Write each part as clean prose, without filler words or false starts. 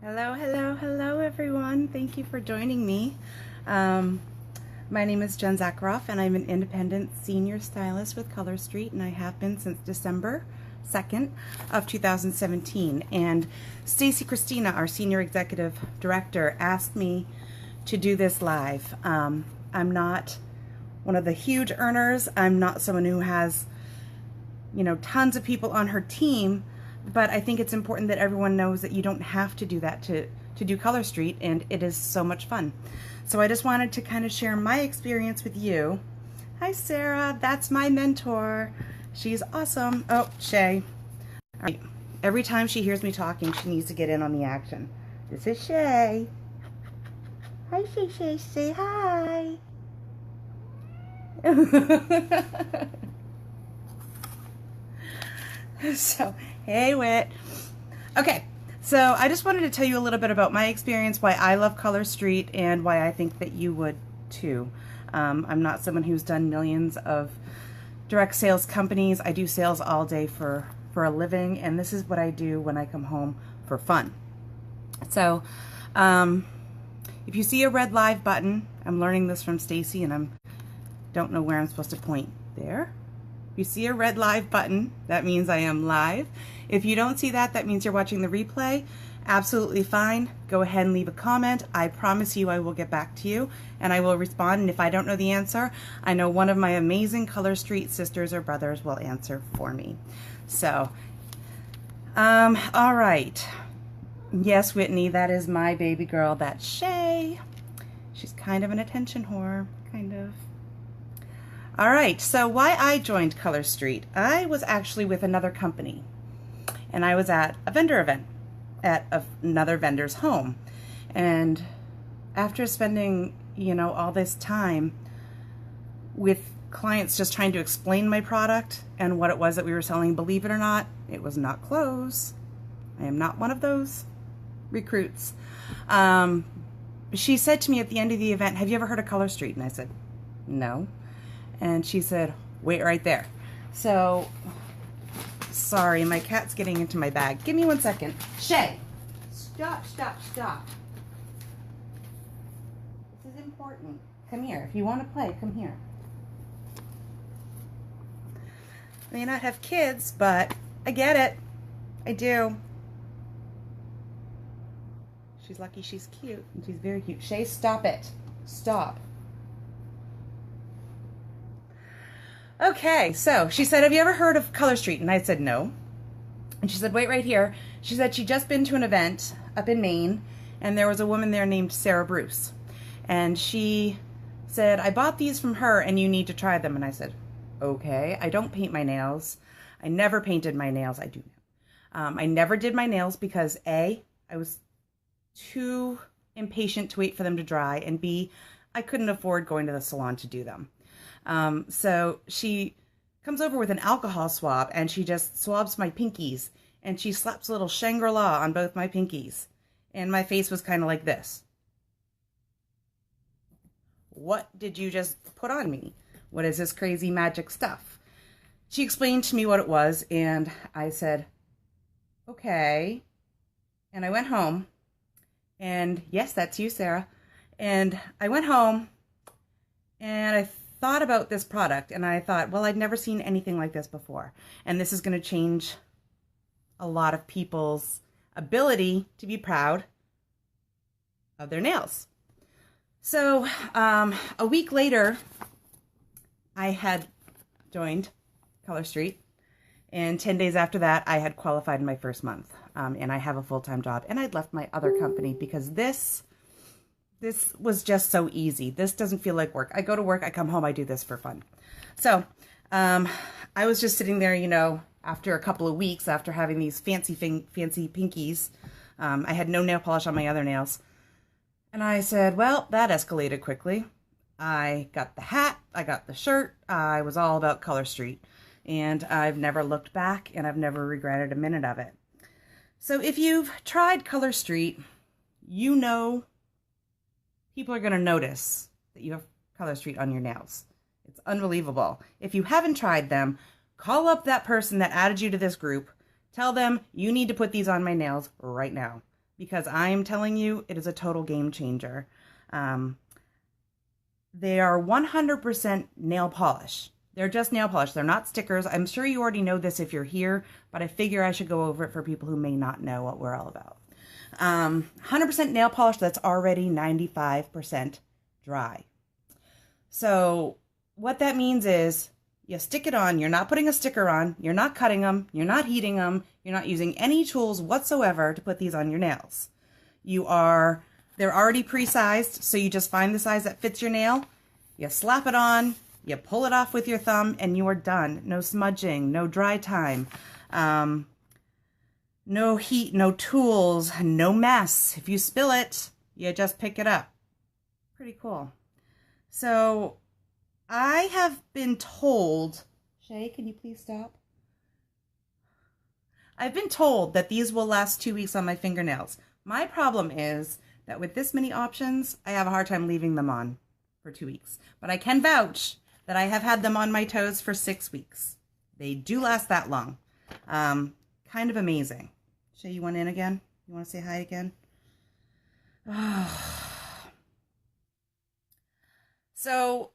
Hello, hello, hello, everyone. Thank you for joining me. My name is Jen Zakharoff, and I'm an independent senior stylist with Color Street, and I have been since December 2nd of 2017. And Stacy Christina, our senior executive director, asked me to do this live. I'm not one of the huge earners. I'm not someone who has, tons of people on her team, but I think it's important that everyone knows that you don't have to do that to do Color Street, and it is so much fun. So I just wanted to kind of share my experience with you. Hi, Sarah. That's my mentor. She's awesome. Oh, Shay. All right. Every time she hears me talking, she needs to get in on the action. This is Shay. Hi, Shay, Shay. Say hi. So, hey, Wit. Okay, so I just wanted to tell you a little bit about my experience, why I love Color Street, and why I think that you would too. I'm not someone who's done millions of direct sales companies. I do sales all day for a living, and this is what I do when I come home for fun. So, if you see a red live button, I'm learning this from Stacy, and I don't know where I'm supposed to point. There. If you see a red live button, that means I am live. If you don't see that, that means you're watching the replay. Absolutely fine. Go ahead and leave a comment. I promise you I will get back to you and I will respond. And if I don't know the answer, I know one of my amazing Color Street sisters or brothers will answer for me. So, all right. Yes, Whitney, that is my baby girl. That's Shay. She's kind of an attention whore, kind of. All right, so why I joined Color Street. I was actually with another company, and I was at a vendor event at another vendor's home. And after spending, all this time with clients just trying to explain my product and what it was that we were selling, believe it or not, it was not clothes. I am not one of those recruits. She said to me at the end of the event, "Have you ever heard of Color Street?" And I said, "No." And she said, "Wait right there." So, sorry, my cat's getting into my bag. Give me 1 second. Shay, stop, stop, stop. This is important. Come here. If you want to play, come here. I may not have kids, but I get it. I do. She's lucky she's cute, and she's very cute. Shay, stop it. Stop. Okay, so she said, "Have you ever heard of Color Street?" And I said, "No." And she said, "Wait right here." She said she'd just been to an event up in Maine, and there was a woman there named Sarah Bruce. And she said, "I bought these from her, and you need to try them." And I said, "Okay." I don't paint my nails. I never painted my nails. I do now. I never did my nails because A, I was too impatient to wait for them to dry, and B, I couldn't afford going to the salon to do them. So she comes over with an alcohol swab and she just swabs my pinkies and she slaps a little Shangri-La on both my pinkies. And my face was kind of like this. "What did you just put on me? What is this crazy magic stuff?" She explained to me what it was and I said, "Okay." And I went home and yes, that's you, Sarah. And I went home and I thought about this product and I thought, well, I'd never seen anything like this before. And this is going to change a lot of people's ability to be proud of their nails. So a week later, I had joined Color Street. And 10 days after that, I had qualified in my first month. And I have a full-time job. And I'd left my other company because this was just so easy. This doesn't feel like work. I go to work, I come home, I do this for fun. So I was just sitting there, after a couple of weeks, after having these fancy pinkies. I had no nail polish on my other nails. And I said, well, that escalated quickly. I got the hat, I got the shirt, I was all about Color Street. And I've never looked back, and I've never regretted a minute of it. So if you've tried Color Street, people are going to notice that you have Color Street on your nails. It's unbelievable. If you haven't tried them, call up that person that added you to this group. Tell them you need to put these on my nails right now. because I am telling you, it is a total game changer. They are 100% nail polish. They're just nail polish. They're not stickers. I'm sure you already know this if you're here, but I figure I should go over it for people who may not know what we're all about. 100% nail polish that's already 95% dry. So what that means is you stick it on, you're not putting a sticker on, you're not cutting them, you're not heating them, you're not using any tools whatsoever to put these on your nails. They're already pre-sized, so you just find the size that fits your nail, you slap it on, you pull it off with your thumb, and you are done. No smudging, no dry time, no heat, no tools, no mess. If you spill it, you just pick it up. Pretty cool. So I have been told, Shay, can you please stop? I've been told that these will last 2 weeks on my fingernails. My problem is that with this many options, I have a hard time leaving them on for 2 weeks. But I can vouch that I have had them on my toes for 6 weeks. They do last that long. Kind of amazing. Shay, you want in again? You want to say hi again? So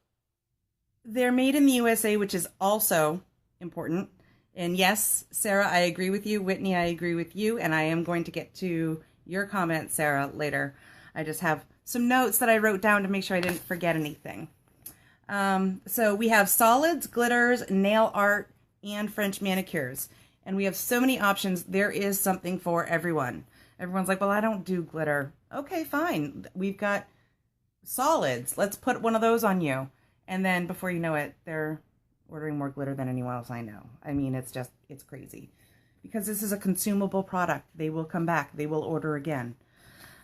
they're made in the USA, which is also important. And yes, Sarah, I agree with you. Whitney, I agree with you. And I am going to get to your comment, Sarah, later. I just have some notes that I wrote down to make sure I didn't forget anything. So we have solids, glitters, nail art, and French manicures. And we have so many options. There is something for everyone. Everyone's like, well, I don't do glitter. Okay, fine. We've got solids. Let's put one of those on you. And then before you know it, they're ordering more glitter than anyone else I know. I mean, it's crazy. Because this is a consumable product. They will come back. They will order again.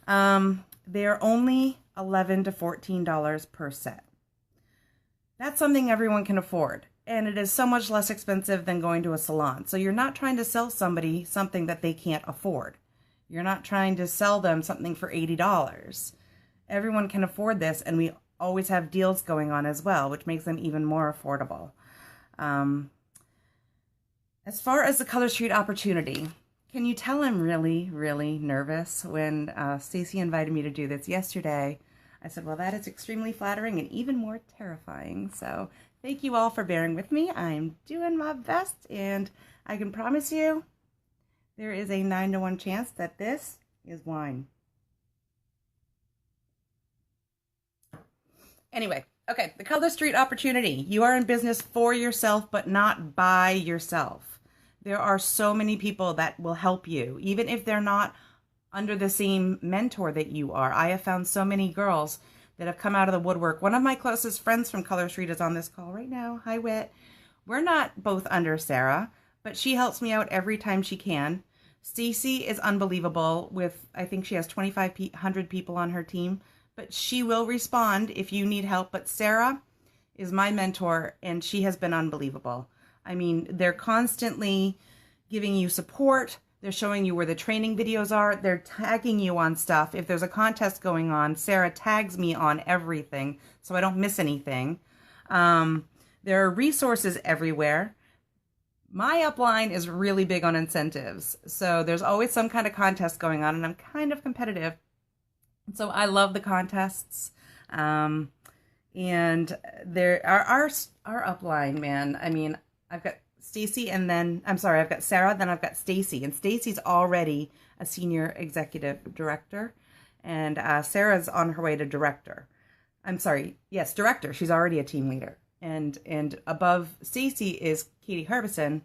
They're only $11 to $14 per set. That's something everyone can afford. And it is so much less expensive than going to a salon. So you're not trying to sell somebody something that they can't afford. You're not trying to sell them something for $80. Everyone can afford this, and we always have deals going on as well, which makes them even more affordable. As far as the Color Street opportunity, can you tell I'm really, really nervous? When Stacy invited me to do this yesterday, I said, well, that is extremely flattering and even more terrifying. So thank you all for bearing with me. I'm doing my best, and I can promise you there is a 9 to 1 chance that this is wine. Anyway, okay, the Color Street opportunity. You are in business for yourself, but not by yourself. There are so many people that will help you, even if they're not under the same mentor that you are. I have found so many girls that have come out of the woodwork. One of my closest friends from Color Street is on this call right now. Hi, Whit. We're not both under Sarah, but she helps me out every time she can. Stacy is unbelievable with, I think she has 2,500 people on her team, but she will respond if you need help. But Sarah is my mentor, and she has been unbelievable. I mean, they're constantly giving you support. They're showing you where the training videos are. They're tagging you on stuff. If there's a contest going on, Sarah tags me on everything so I don't miss anything. There are resources everywhere. My upline is really big on incentives. So there's always some kind of contest going on, and I'm kind of competitive. So I love the contests. And there are our upline, man. I mean, I've got Stacy, and then I've got Sarah, then I've got Stacy, and Stacy's already a senior executive director, and Sarah's on her way to director. Director. She's already a team leader, and above Stacy is Katie Harbison,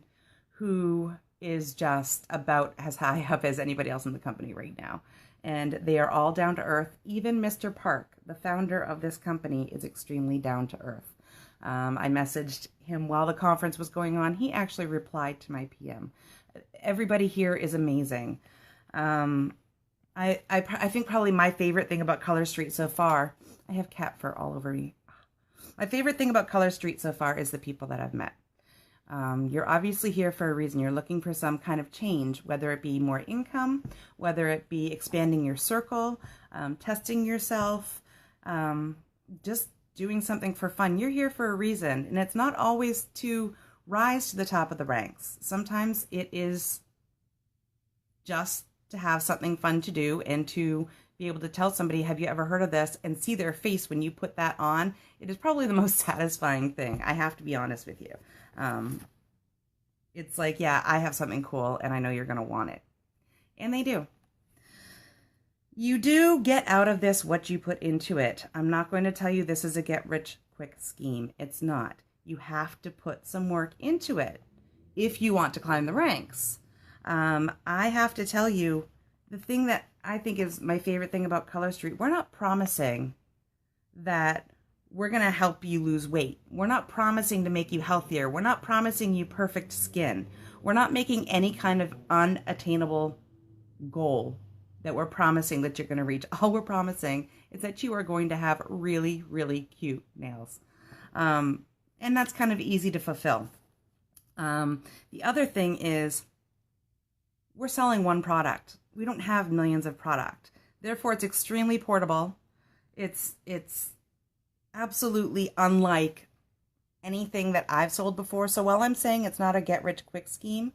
who is just about as high up as anybody else in the company right now, and they are all down to earth. Even Mr. Park, the founder of this company, is extremely down to earth. I messaged him while the conference was going on. He actually replied to my PM. Everybody here is amazing. I think probably my favorite thing about Color Street so far, I have cat fur all over me. My favorite thing about Color Street so far is the people that I've met. You're obviously here for a reason. You're looking for some kind of change, whether it be more income, whether it be expanding your circle, testing yourself, just doing something for fun. You're here for a reason, and it's not always to rise to the top of the ranks. Sometimes it is just to have something fun to do and to be able to tell somebody, have you ever heard of this, and see their face when you put that on. It is probably the most satisfying thing. I have to be honest with you. It's like, yeah, I have something cool and I know you're going to want it. And they do. You do get out of this what you put into it. I'm not going to tell you this is a get rich quick scheme. It's not. You have to put some work into it if you want to climb the ranks. I have to tell you, the thing that I think is my favorite thing about Color Street, we're not promising that we're going to help you lose weight. We're not promising to make you healthier. We're not promising you perfect skin. We're not making any kind of unattainable goal that we're promising that you're going to reach. All we're promising is that you are going to have really, really cute nails. And that's kind of easy to fulfill. The other thing is we're selling one product. We don't have millions of product. Therefore, it's extremely portable. It's absolutely unlike anything that I've sold before. So while I'm saying it's not a get-rich-quick scheme,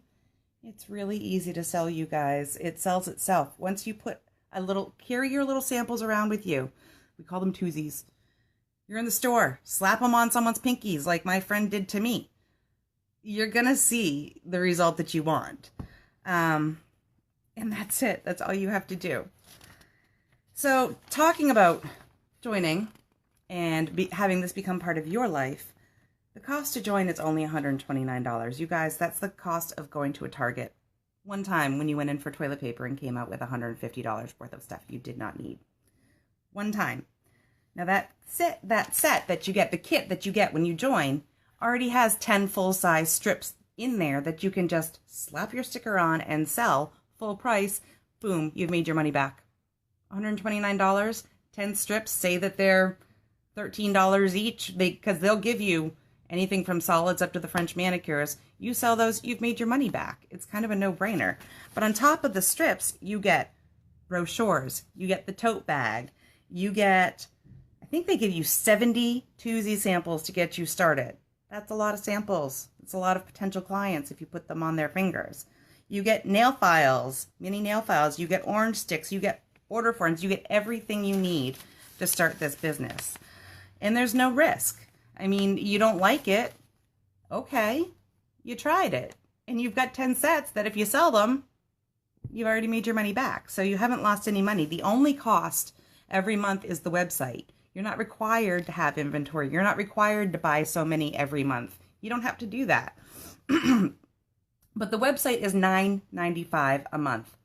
it's really easy to sell, you guys. It sells itself. Once you put carry your little samples around with you. We call them twosies. You're in the store, slap them on someone's pinkies like my friend did to me. You're going to see the result that you want. And that's it. That's all you have to do. So talking about joining and having this become part of your life, the cost to join is only $129. You guys, that's the cost of going to a Target one time when you went in for toilet paper and came out with $150 worth of stuff you did not need. One time. Now that set that you get, the kit that you get when you join, already has 10 full-size strips in there that you can just slap your sticker on and sell full price. Boom, you've made your money back. $129, 10 strips, say that they're $13 each, because they'll give you anything from solids up to the French manicures. You sell those, you've made your money back. It's kind of a no-brainer. But on top of the strips, you get brochures, you get the tote bag, you get, I think they give you 70 Toozy samples to get you started. That's a lot of samples. It's a lot of potential clients if you put them on their fingers. You get nail files, mini nail files, you get orange sticks, you get order forms, you get everything you need to start this business. And there's no risk. I mean, you don't like it, okay, you tried it. And you've got 10 sets that if you sell them, you've already made your money back. So you haven't lost any money. The only cost every month is the website. You're not required to have inventory. You're not required to buy so many every month. You don't have to do that. But the website is $9.95 a month.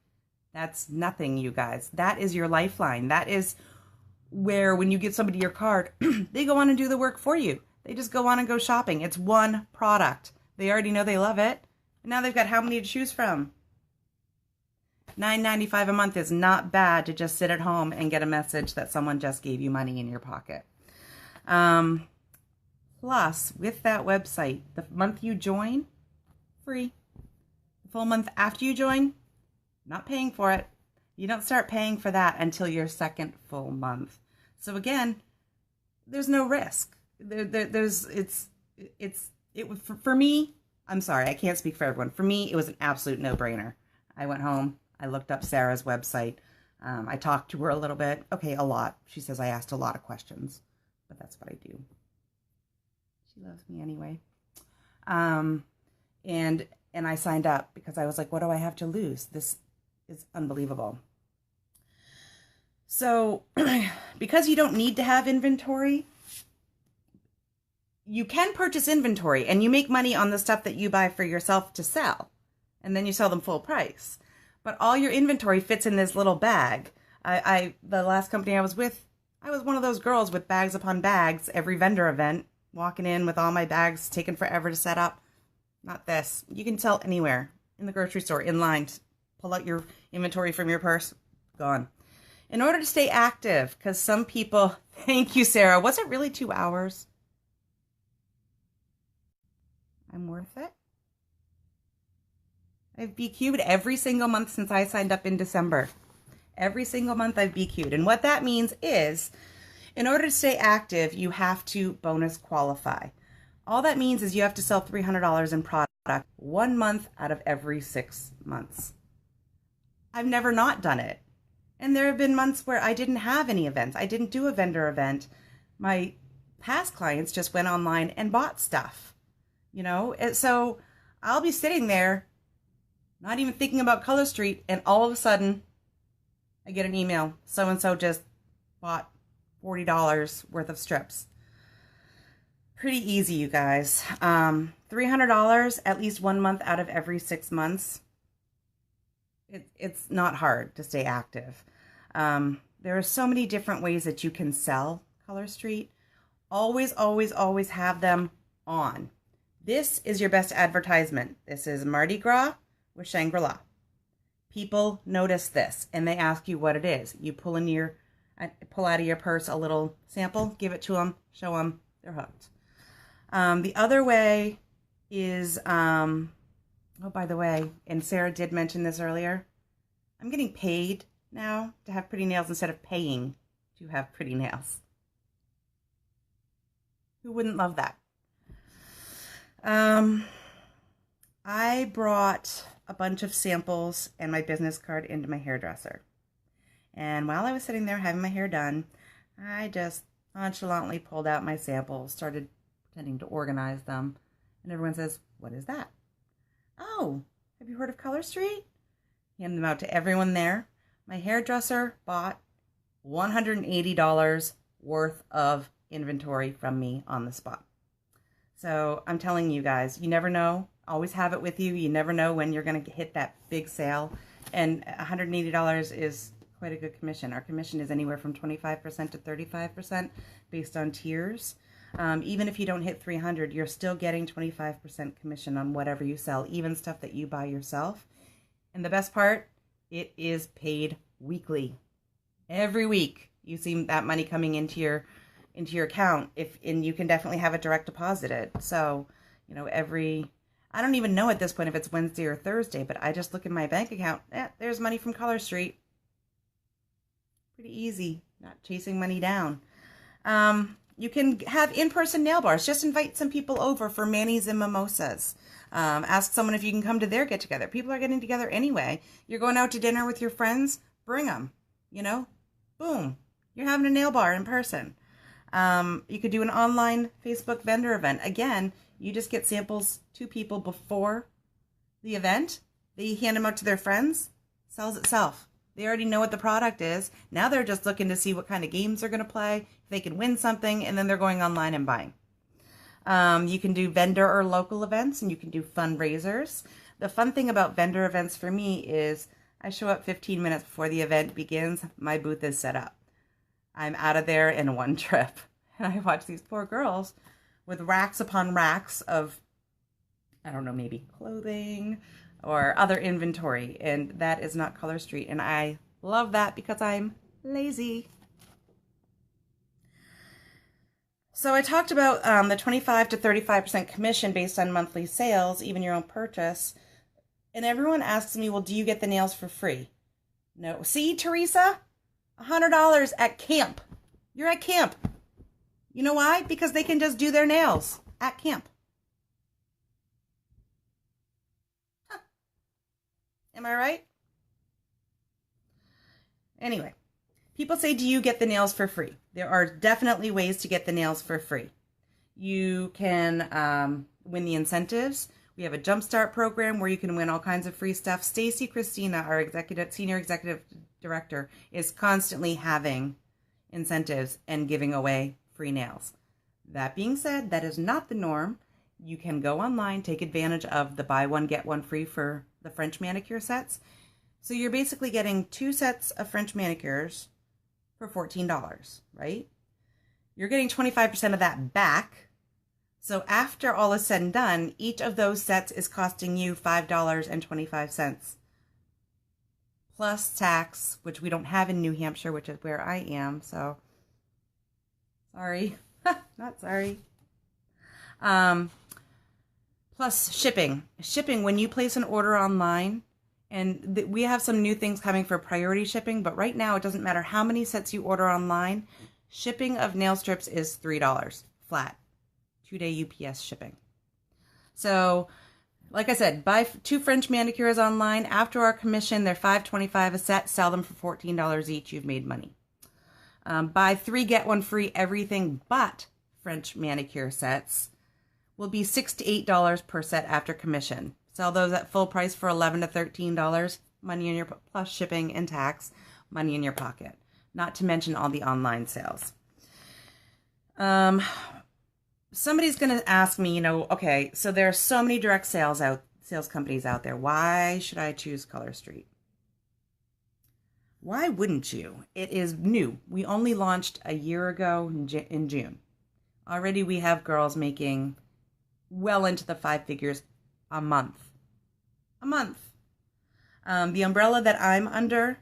That's nothing, you guys. That is your lifeline. That is where when you give somebody your card, they go on and do the work for you. They just go on and go shopping. It's one product. They already know they love it. And now they've got how many to choose from? $9.95 a month is not bad to just sit at home and get a message that someone just gave you money in your pocket. Plus, with that website, the month you join, free. The full month after you join, not paying for it. You don't start paying for that until your second full month. So again, there's no risk. For me, I'm sorry, I can't speak for everyone. For me, it was an absolute no-brainer. I went home, I looked up Sarah's website. I talked to her a little bit. Okay, a lot. She says I asked a lot of questions, but that's what I do. She loves me anyway. And I signed up because I was like, what do I have to lose? This is unbelievable. So because you don't need to have inventory, you can purchase inventory and you make money on the stuff that you buy for yourself to sell. And then you sell them full price. But all your inventory fits in this little bag. The last company I was with, I was one of those girls with bags upon bags, every vendor event, walking in with all my bags, taking forever to set up. Not this. You can sell anywhere, in the grocery store, in line. Pull out your inventory from your purse, gone. In order to stay active, because some people, thank you, Sarah. Was it really 2 hours? I'm worth it. I've BQ'd every single month since I signed up in December. Every single month I've BQ'd. And what that means is, in order to stay active, you have to bonus qualify. All that means is you have to sell $300 in product 1 month out of every 6 months. I've never not done it. And there have been months where I didn't have any events. I didn't do a vendor event. My past clients just went online and bought stuff, you know? And so I'll be sitting there, not even thinking about Color Street, and all of a sudden I get an email. So-and-so just bought $40 worth of strips. Pretty easy, you guys. $300 at least 1 month out of every 6 months. It's not hard to stay active. There are so many different ways that you can sell Color Street. Always, always, always have them on. This is your best advertisement. This is Mardi Gras with Shangri-La. People notice this and they ask you what it is. You pull out of your purse a little sample, give it to them, show them, they're hooked. The other way is, oh, by the way, and Sarah did mention this earlier, I'm getting paid now to have pretty nails instead of paying to have pretty nails. Who wouldn't love that? I brought a bunch of samples and my business card into my hairdresser. And while I was sitting there having my hair done, I just nonchalantly pulled out my samples, started pretending to organize them. And everyone says, "What is that?" "Oh, have you heard of Color Street?" Hand them out to everyone there. My hairdresser bought $180 worth of inventory from me on the spot. So I'm telling you guys, you never know. Always have it with you. You never know when you're going to hit that big sale. And $180 is quite a good commission. Our commission is anywhere from 25% to 35% based on tiers. Even if you don't hit 300, you're still getting 25% commission on whatever you sell, even stuff that you buy yourself. And the best part, it is paid weekly. Every week you see that money coming into your account, and you can definitely have it direct deposited. So, you know, I don't even know at this point if it's Wednesday or Thursday, but I just look in my bank account. There's money from Color Street. Pretty easy, not chasing money down. You can have in-person nail bars. Just invite some people over for manis and mimosas. Ask someone if you can come to their get-together. People are getting together anyway. You're going out to dinner with your friends, bring them. You know, boom, you're having a nail bar in person. You could do an online Facebook vendor event. Again, you just get samples to people before the event. They hand them out to their friends. Sells itself. They already know what the product is. Now they're just looking to see what kind of games they're going to play, if they can win something, and then they're going online and buying. You can do vendor or local events, and you can do fundraisers. The fun thing about vendor events for me is I show up 15 minutes before the event begins. My booth is set up. I'm out of there in one trip. And I watch these poor girls with racks upon racks of, I don't know, maybe clothing or other inventory. And that is not Color Street. And I love that because I'm lazy. So I talked about the 25 to 35% commission based on monthly sales, even your own purchase. And everyone asks me, well, do you get the nails for free? No. See, Teresa? $100 at camp. You're at camp. You know why? Because they can just do their nails at camp. Huh. Am I right? Anyway, people say, do you get the nails for free? There are definitely ways to get the nails for free. You can win the incentives. We have a Jumpstart program where you can win all kinds of free stuff. Stacy Christina, our senior executive director, is constantly having incentives and giving away free nails. That being said, that is not the norm. You can go online, take advantage of the buy one, get one free for the French manicure sets. So you're basically getting 2 sets of French manicures for $14, right? You're getting 25% of that back. So after all is said and done, each of those sets is costing you $5.25 plus tax, which we don't have in New Hampshire, which is where I am. So sorry, not sorry. Plus shipping. Shipping, when you place an order online, and we have some new things coming for priority shipping, but right now it doesn't matter how many sets you order online. Shipping of nail strips is $3 flat. 2-day UPS shipping. So Like I said, buy 2 French manicures online. After our commission, they're $5.25 a set. Sell them for $14 each. You've made money. Buy 3, get 1 free. Everything but French manicure sets will be $6 to $8 per set after commission. Sell those at full price for $11 to $13. Money in your plus shipping and tax. Money in your pocket. Not to mention all the online sales. Somebody's going to ask me, okay, so there are so many direct sales companies out there. Why should I choose Color Street? Why wouldn't you? It is new. We only launched a year ago in June. Already we have girls making well into the 5 figures a month. A month. The umbrella that I'm under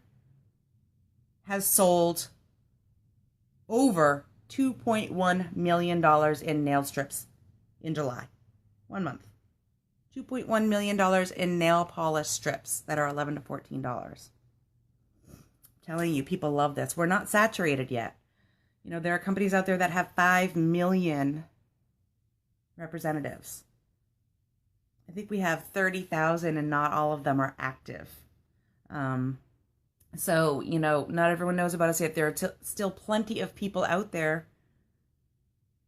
has sold over $2.1 million in nail strips in July. 1 month. $2.1 million in nail polish strips that are $11 to $14. I'm telling you, people love this. We're not saturated yet. There are companies out there that have 5 million representatives. I think we have 30,000 and not all of them are active. So, not everyone knows about us yet. There are still plenty of people out there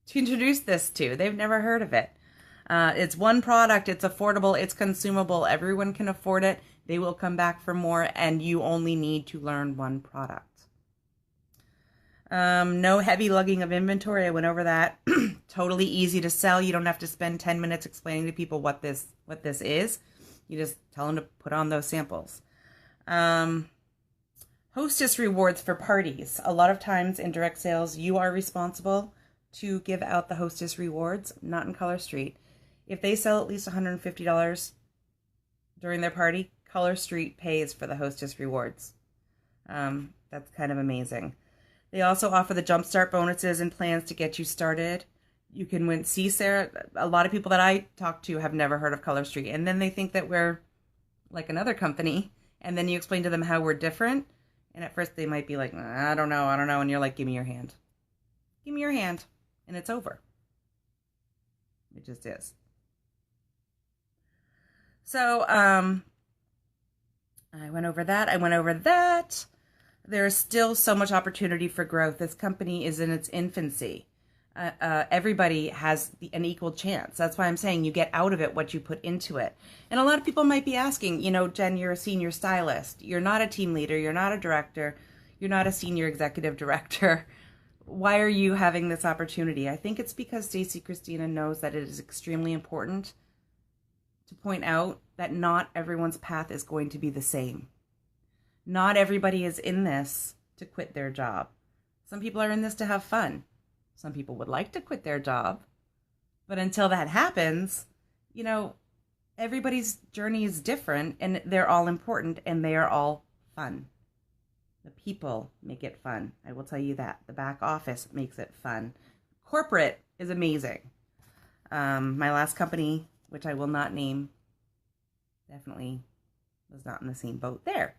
to introduce this to. They've never heard of it. It's one product. It's affordable. It's consumable. Everyone can afford it. They will come back for more, and you only need to learn one product. No heavy lugging of inventory. I went over that. Totally easy to sell. You don't have to spend 10 minutes explaining to people what this is. You just tell them to put on those samples. Hostess rewards for parties. A lot of times in direct sales, you are responsible to give out the hostess rewards, not in Color Street. If they sell at least $150 during their party, Color Street pays for the hostess rewards. That's kind of amazing. They also offer the jumpstart bonuses and plans to get you started. You can win. See, Sarah, a lot of people that I talk to have never heard of Color Street, and then they think that we're like another company, and then you explain to them how we're different. And at first they might be like, I don't know. And you're like, give me your hand. Give me your hand. And it's over. It just is. So, I went over that. There's still so much opportunity for growth. This company is in its infancy. Everybody has an equal chance. That's why I'm saying you get out of it what you put into it. And a lot of people might be asking, Jen, you're a senior stylist. You're not a team leader. You're not a director. You're not a senior executive director. Why are you having this opportunity? I think it's because Stacy Christina knows that it is extremely important to point out that not everyone's path is going to be the same. Not everybody is in this to quit their job. Some people are in this to have fun. Some people would like to quit their job. But until that happens, everybody's journey is different, and they're all important, and they are all fun. The people make it fun. I will tell you that. The back office makes it fun. Corporate is amazing. My last company, which I will not name, definitely was not in the same boat there.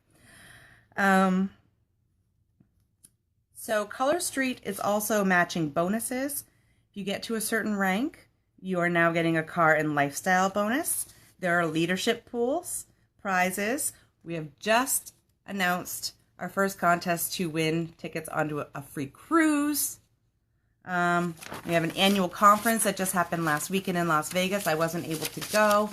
So Color Street is also matching bonuses. If you get to a certain rank, you are now getting a car and lifestyle bonus. There are leadership pools, prizes. We have just announced our first contest to win tickets onto a free cruise. We have an annual conference that just happened last weekend in Las Vegas. I wasn't able to go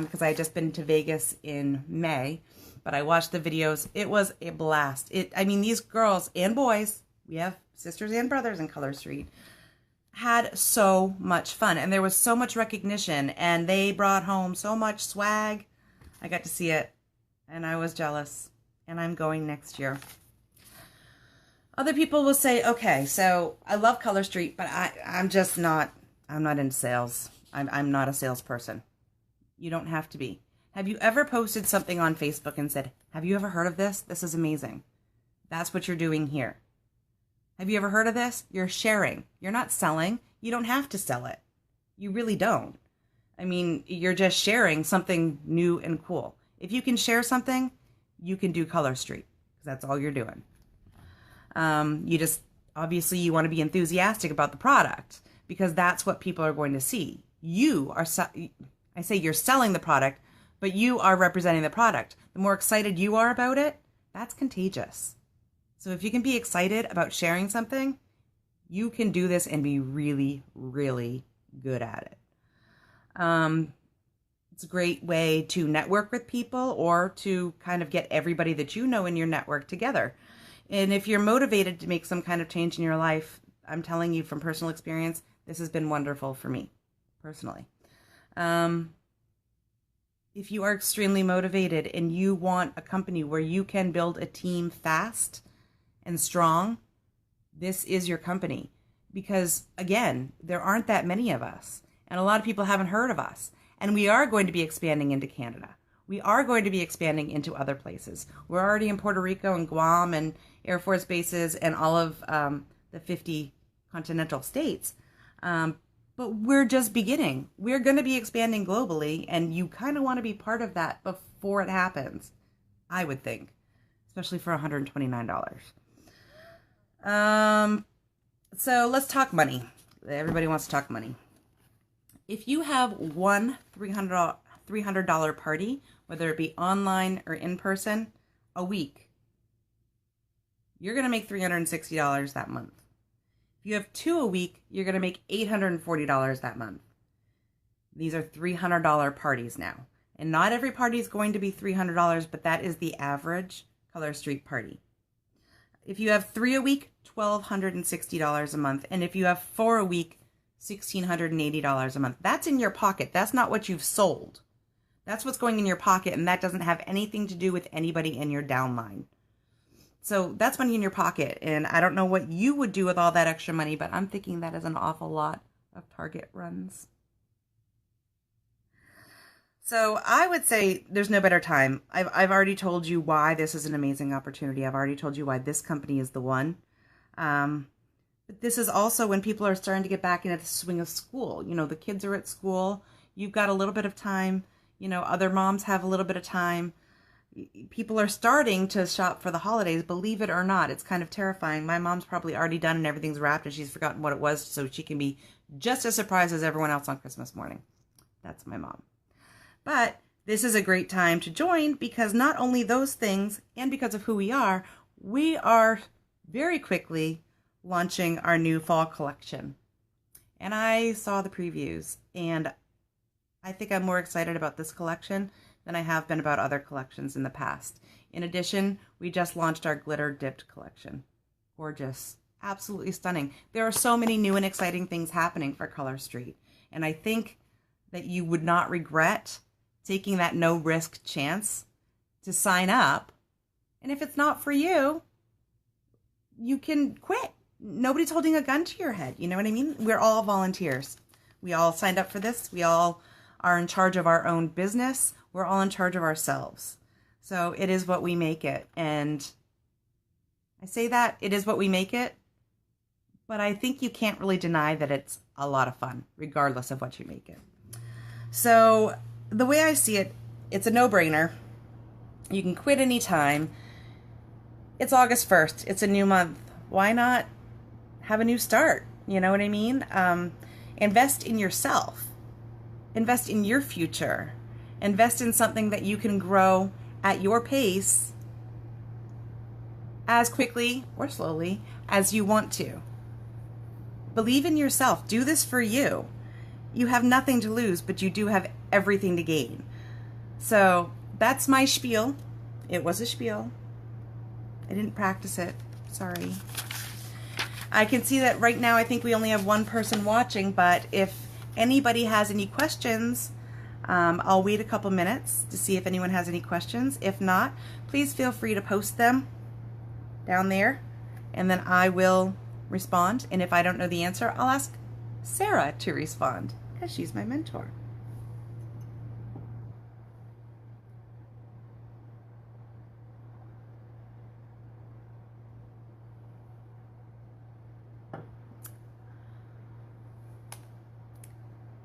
because I had just been to Vegas in May. But I watched the videos. It was a blast. These girls and boys, we have sisters and brothers in Color Street, had so much fun. And there was so much recognition. And they brought home so much swag. I got to see it. And I was jealous. And I'm going next year. Other people will say, okay, so I love Color Street, but I'm not into sales. I'm not a salesperson. You don't have to be. Have you ever posted something on Facebook and said, have you ever heard of this? This is amazing. That's what you're doing here. Have you ever heard of this? You're sharing. You're not selling. You don't have to sell it. You really don't. You're just sharing something new and cool. If you can share something, you can do Color Street. That's all you're doing. Obviously you want to be enthusiastic about the product because that's what people are going to see. I say you're selling the product, but you are representing the product. The more excited you are about it, that's contagious. So if you can be excited about sharing something, you can do this and be really, really good at it. It's a great way to network with people or to kind of get everybody that you know in your network together. And if you're motivated to make some kind of change in your life, I'm telling you from personal experience, this has been wonderful for me personally. If you are extremely motivated and you want a company where you can build a team fast and strong, this is your company. Because again, there aren't that many of us, and a lot of people haven't heard of us. And we are going to be expanding into Canada. We are going to be expanding into other places. We're already in Puerto Rico and Guam and Air Force bases and all of the 50 continental states. But we're just beginning. We're going to be expanding globally, and you kind of want to be part of that before it happens, I would think, especially for $129. So let's talk money. Everybody wants to talk money. If you have one $300 party, whether it be online or in person, a week, you're going to make $360 that month. If you have 2 a week, you're going to make $840 that month. These are $300 parties now. And not every party is going to be $300, but that is the average Color Street party. If you have 3 a week, $1,260 a month. And if you have 4 a week, $1,680 a month. That's in your pocket. That's not what you've sold. That's what's going in your pocket, and that doesn't have anything to do with anybody in your downline. So that's money in your pocket, and I don't know what you would do with all that extra money, but I'm thinking that is an awful lot of Target runs. So I would say there's no better time. I've already told you why this is an amazing opportunity. I've already told you why this company is the one. But this is also when people are starting to get back into the swing of school. You know, the kids are at school. You've got a little bit of time. You know, other moms have a little bit of time. People are starting to shop for the holidays, believe it or not. It's kind of terrifying. My mom's probably already done and everything's wrapped and she's forgotten what it was, so she can be just as surprised as everyone else on Christmas morning. That's my mom. But this is a great time to join because not only those things, and because of who we are very quickly launching our new fall collection. And I saw the previews, and I think I'm more excited about this collection than I have been about other collections in the past. In addition, we just launched our glitter dipped collection. Gorgeous, absolutely stunning. There are so many new and exciting things happening for Color Street, and I think that you would not regret taking that no risk chance to sign up. And if it's not for you, you can quit. Nobody's holding a gun to your head. You know what I mean? We're all volunteers. We all signed up for this. We all are in charge of our own business. We're all in charge of ourselves. So it is what we make it. And I say that it is what we make it, but I think you can't really deny that it's a lot of fun, regardless of what you make it. So the way I see it, it's a no-brainer. You can quit anytime. It's August 1st. It's a new month. Why not have a new start? You know what I mean? Invest in yourself. Invest in your future. Invest in something that you can grow at your pace as quickly or slowly as you want to. Believe in yourself. Do this for you. You have nothing to lose, but you do have everything to gain. So that's my spiel. It was a spiel. I didn't practice it. Sorry. I can see that right now I think we only have one person watching, but if anybody has any questions, I'll wait a couple minutes to see if anyone has any questions. If not, please feel free to post them down there, and then I will respond. And if I don't know the answer, I'll ask Sarah to respond, because she's my mentor.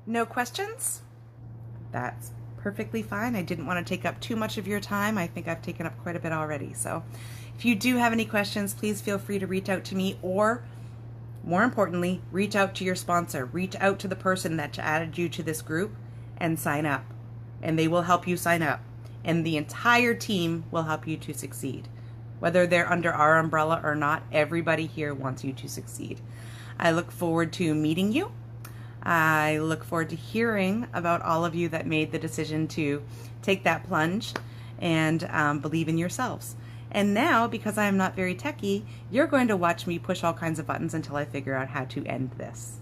No questions? That's perfectly fine. I didn't want to take up too much of your time. I think I've taken up quite a bit already. So if you do have any questions, please feel free to reach out to me, or more importantly, reach out to your sponsor. Reach out to the person that added you to this group and sign up. And they will help you sign up. And the entire team will help you to succeed. Whether they're under our umbrella or not, everybody here wants you to succeed. I look forward to meeting you. I look forward to hearing about all of you that made the decision to take that plunge and believe in yourselves. And now, because I am not very techy, you're going to watch me push all kinds of buttons until I figure out how to end this.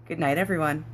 Good night, everyone.